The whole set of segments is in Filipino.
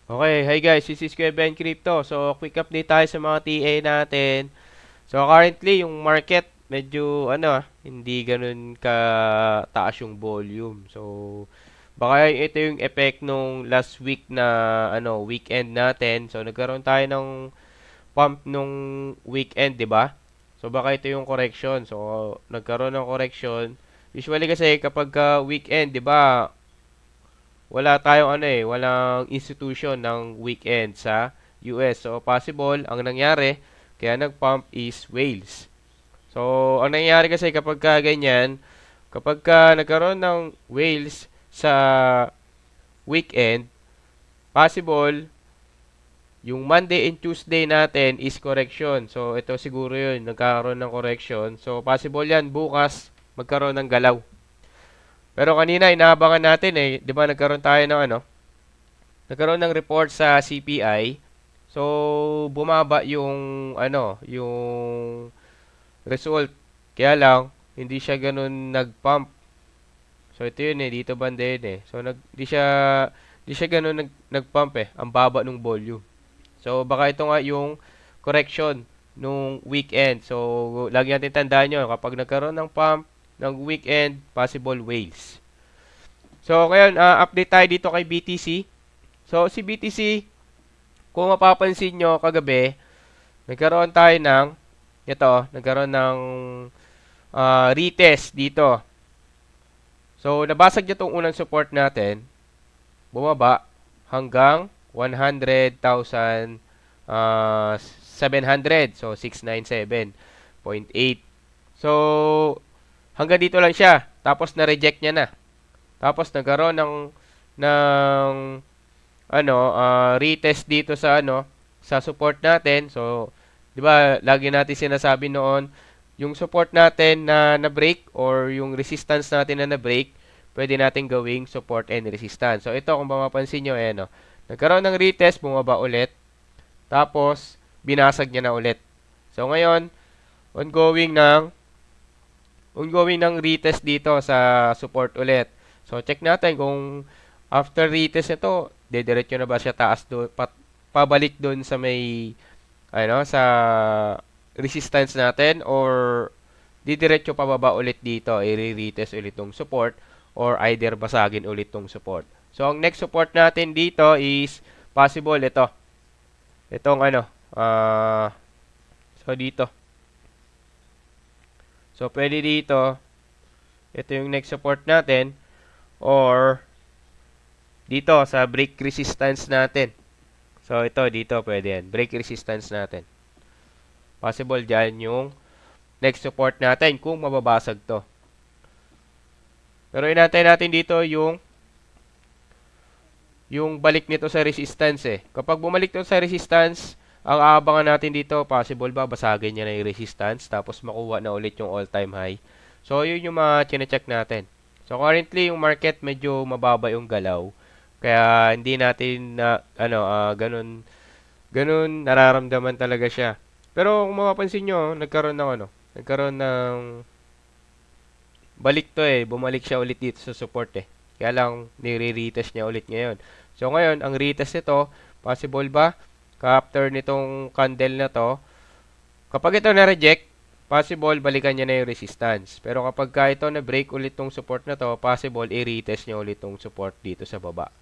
Okay, hi guys, this is Kuya Ben Crypto. So, quick update tayo sa mga TA natin. So, currently, yung market, medyo, hindi ganun ka taas yung volume. So, baka ito yung effect nung last week na, weekend natin. So, nagkaroon tayo ng pump nung weekend, di ba? So, baka ito yung correction. So, nagkaroon ng correction. Usually kasi kapag weekend, di ba, wala tayong walang institution ng weekend sa US. So, possible, ang nangyari, kaya nag-pump is Wales. So, ang nangyayari kasi kapag ganyan, kapag nagkaroon ng Wales sa weekend, possible, yung Monday and Tuesday natin is correction. So, ito siguro yun, nagkakaroon ng correction. So, possible yan, bukas, magkaroon ng galaw. Pero kanina, inaabangan natin 'di ba nagkaroon tayo ng nagkaroon ng report sa CPI. So, bumaba yung yung result. Kaya lang hindi siya ganoon nag-pump. So, ito yun dito banda yun So, di siya ganoon nag-pump Ang baba ng volume. So, baka ito nga yung correction nung weekend. So, lagi natin tandaan yun. Kapag nagkaroon ng pump ng weekend, possible whales. So, ngayon, update tayo dito kay BTC. So, si BTC, kung mapapansin nyo kagabi, nagkaroon tayo nagkaroon ng retest dito. So, nabasag niya itong unang support natin, bumaba hanggang 100,700. So, 697.8. So, hanggang dito lang siya. Tapos, na-reject niya na. Tapos, nagkaroon ng retest dito sa sa support natin. So, 'di ba, lagi natin sinasabi noon, yung support natin na na-break or yung resistance natin na na-break, pwede natin gawing support and resistance. So, ito kung mapapansin niyo nagkaroon ng retest, bumaba ulit. Tapos, binasag niya na ulit. So, ngayon, ongoing ng retest dito sa support ulit. So, check natin kung after retest ito, dediretso na ba siya taas do, pabalik doon sa may sa resistance natin, or didiretso pababa ulit dito, i-retest ulit tong support, or either basagin ulit tong support. So, ang next support natin dito is possible ito. Itong so dito. So, pwede dito, ito yung next support natin, or dito sa break resistance natin. So, ito dito pwede yan. Break resistance natin. Possible dyan yung next support natin kung mababasag to. Pero inantay natin dito yung balik nito sa resistance Kapag bumalik to sa resistance, ang aabangan natin dito, possible ba basagin niya na yung resistance tapos makuha na ulit yung all-time high. So, yun yung mga chine-check natin. So, currently, yung market medyo mababa yung galaw. Kaya hindi natin na ganun nararamdaman talaga siya. Pero kung mapapansin nyo, nagkaroon ng balik to bumalik siya ulit dito sa support Kaya lang nire-retest niya ulit ngayon. So ngayon, ang retest nito, possible ba after nitong candle na to, kapag ito na-reject, possible balikan niya na yung resistance. Pero kapag ito na-break ulit tong support na to, possible i-retest niya ulit tong support dito sa baba.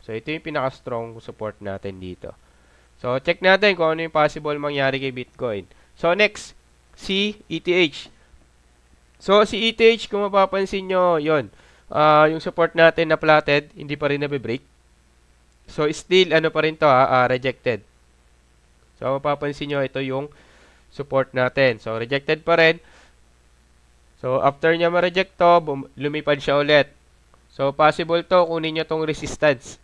So, ito yung pinaka-strong support natin dito. So, check natin kung ano yung possible mangyari kay Bitcoin. So, next, si ETH. So, si ETH, kung mapapansin nyo, yun. Yung support natin na plotted, hindi pa rin nabe-break. So, still, pa rin to, rejected. So, mapapansin nyo, ito yung support natin. So, rejected pa rin. So, after niya ma-reject to, lumipad siya ulit. So, possible to, kunin nyo tong resistance.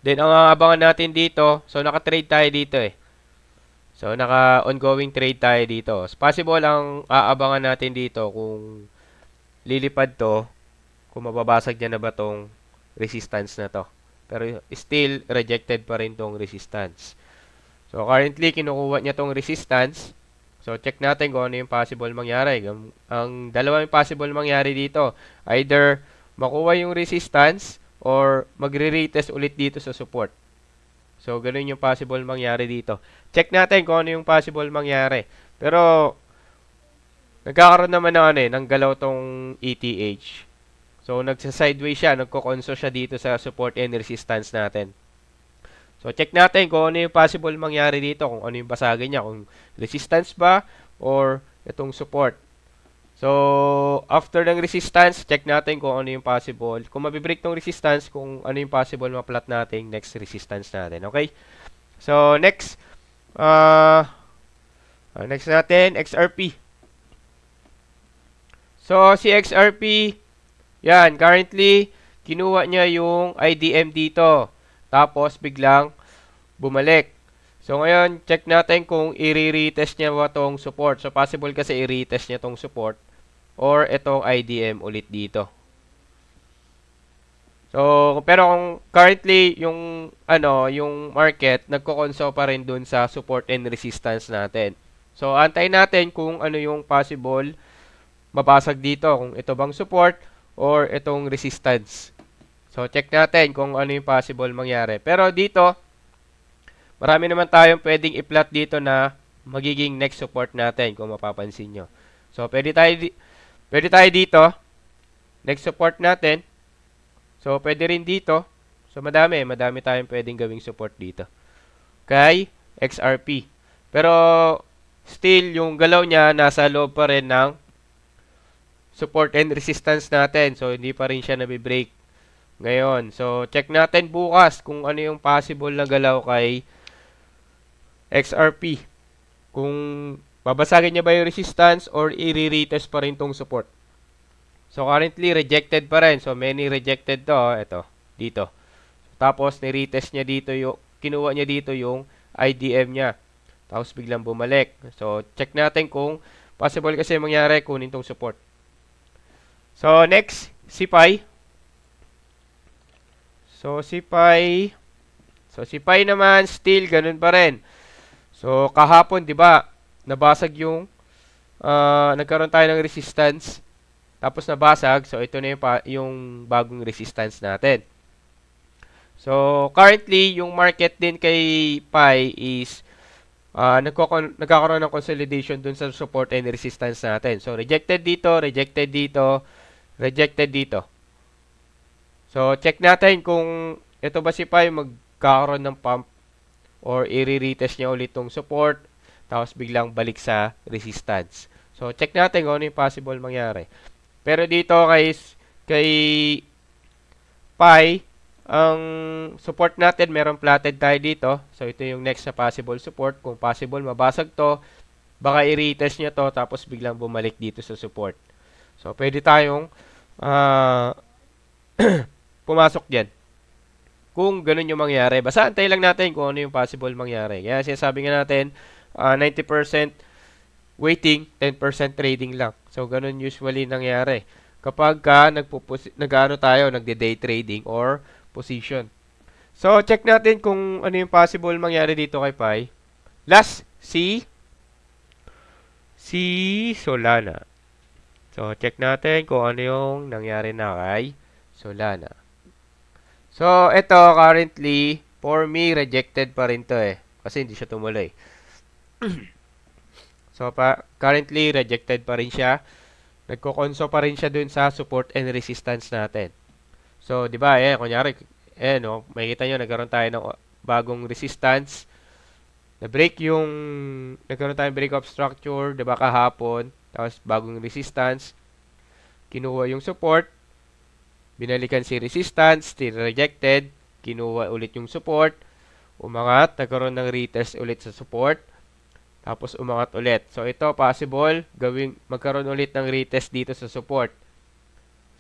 Then, ang aabangan natin dito, so naka-trade tayo dito So, naka-ongoing trade tayo dito. So, possible ang aabangan natin dito kung lilipad to, kung mababasag niya na ba tong resistance na to. Pero still, rejected pa rin tong resistance. So, currently, kinukuha niya tong resistance. So, check natin kung ano yung possible mangyari. Ang dalawang possible mangyari dito, either makuha yung resistance, or magre-retest ulit dito sa support. So, ganun yung possible mangyari dito. Check natin kung ano yung possible mangyari. Pero, nagkakaroon naman ng, ng galaw tong ETH. So, nagsa-sideways siya, nagko-conso siya dito sa support and resistance natin. So, check natin kung ano yung possible mangyari dito, kung ano yung basagin niya, kung resistance ba or itong support. So, after ng resistance, check natin kung ano yung possible. Kung mabibreak tong resistance, kung ano yung possible ma-plot natin next resistance natin. Okay? So, next. Next natin, XRP. So, si XRP, yan, currently, kinuha niya yung IDM dito. Tapos, biglang bumalik. So, ngayon, check natin kung i-retest niya ba tong support. So, possible kasi i-retest niya tong support or itong IDM ulit dito. So, pero kung currently yung yung market nagko-conso pa rin dun sa support and resistance natin. So, antayin natin kung ano yung possible mabasag dito, kung ito bang support or itong resistance. So, check natin kung ano yung possible mangyari. Pero dito, marami naman tayong pwedeng i-plot dito na magiging next support natin kung mapapansin nyo. So, pwede tayo dito. Next support natin. So, pwede rin dito. So, madami tayong pwedeng gawing support dito. Kay XRP. Pero, still, yung galaw niya nasa loob pa rin ng support and resistance natin. So, hindi pa rin siya nabibreak ngayon. So, check natin bukas kung ano yung possible na galaw kay XRP. Kung babasagin niya ba yung resistance or i-retest pa rin tong support. So, currently, rejected pa rin. So, many rejected to. Ito, dito. Tapos, ni-retest niya dito kinuha niya dito yung IDM niya. Tapos, biglang bumalik. So, check natin kung possible kasi mangyari kunin tong support. So, next, SIPY. So, SIPY naman, still, ganun pa rin. So, kahapon, di ba, nabasag yung, nagkaroon tayo ng resistance, tapos nabasag, so ito na yung bagong resistance natin. So, currently, yung market din kay PI is, nagkakaroon ng consolidation dun sa support and resistance natin. So, rejected dito, rejected dito, rejected dito. So, check natin kung ito ba si PI magkakaroon ng pump or i-retest niya ulit tong support, tapos biglang balik sa resistance. So, check natin kung ano yung possible mangyari. Pero dito kay PI, ang support natin, meron plotted tayo dito. So, ito yung next na possible support. Kung possible, mabasag to, baka i-retest niya to, tapos biglang bumalik dito sa support. So, pwede tayong pumasok dyan. Kung ganun yung mangyari. Basta antay lang natin kung ano yung possible mangyari. Kaya sinasabi nga natin, 90% waiting, 10% trading lang. So, ganun usually nangyari. Kapag nagde-day trading or position. So, check natin kung ano yung possible mangyari dito kay PI. Last, si Solana. So, check natin kung ano yung nangyari na kay Solana. So, ito currently, for me, rejected pa rin to eh. Kasi hindi siya tumuloy. So, currently, rejected pa rin siya. Nagko-conso pa rin siya dun sa support and resistance natin. So, di ba, kunyari, no, makikita nyo, nagkaroon tayo ng bagong resistance. Nagkaroon tayo ng break of structure, di ba, kahapon. Tapos, bagong resistance. Kinuha yung support. Binalikan si resistance, still rejected, kinuha ulit yung support, umangat, nagkaroon ng retest ulit sa support, tapos umangat ulit. So, ito possible, magkaroon ulit ng retest dito sa support.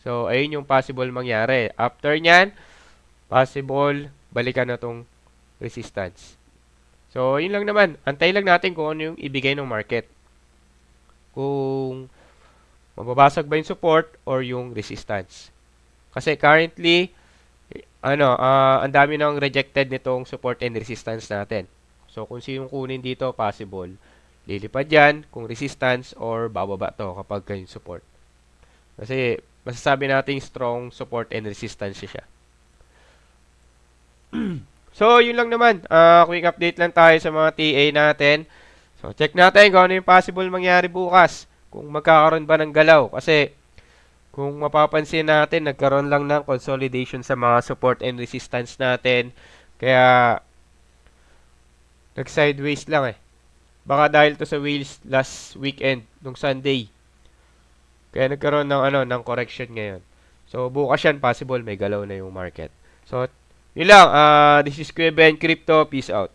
So, ayun yung possible mangyari. After nyan, possible, balikan na tong resistance. So, yun lang naman. Antay lang natin kung ano yung ibigay ng market. Kung mababasag ba yung support or yung resistance. Kasi currently, ang dami nang rejected nitong support and resistance natin. So, kung sinong kunin dito, possible. Lilipad yan kung resistance or bababa to kapag yung support. Kasi, masasabi natin strong support and resistance siya. So, yun lang naman. Quick update lang tayo sa mga TA natin. So, check natin kung ano yung possible mangyari bukas. Kung magkakaroon ba ng galaw. Kasi, kung mapapansin natin, nagkaroon lang ng consolidation sa mga support and resistance natin. Kaya, nag-sideways lang eh. Baka dahil to sa whales last weekend, nung Sunday. Kaya nagkaroon ng ng correction ngayon. So bukas yan possible may galaw na yung market. So yun lang, this is Kuya Ben Crypto. Peace out.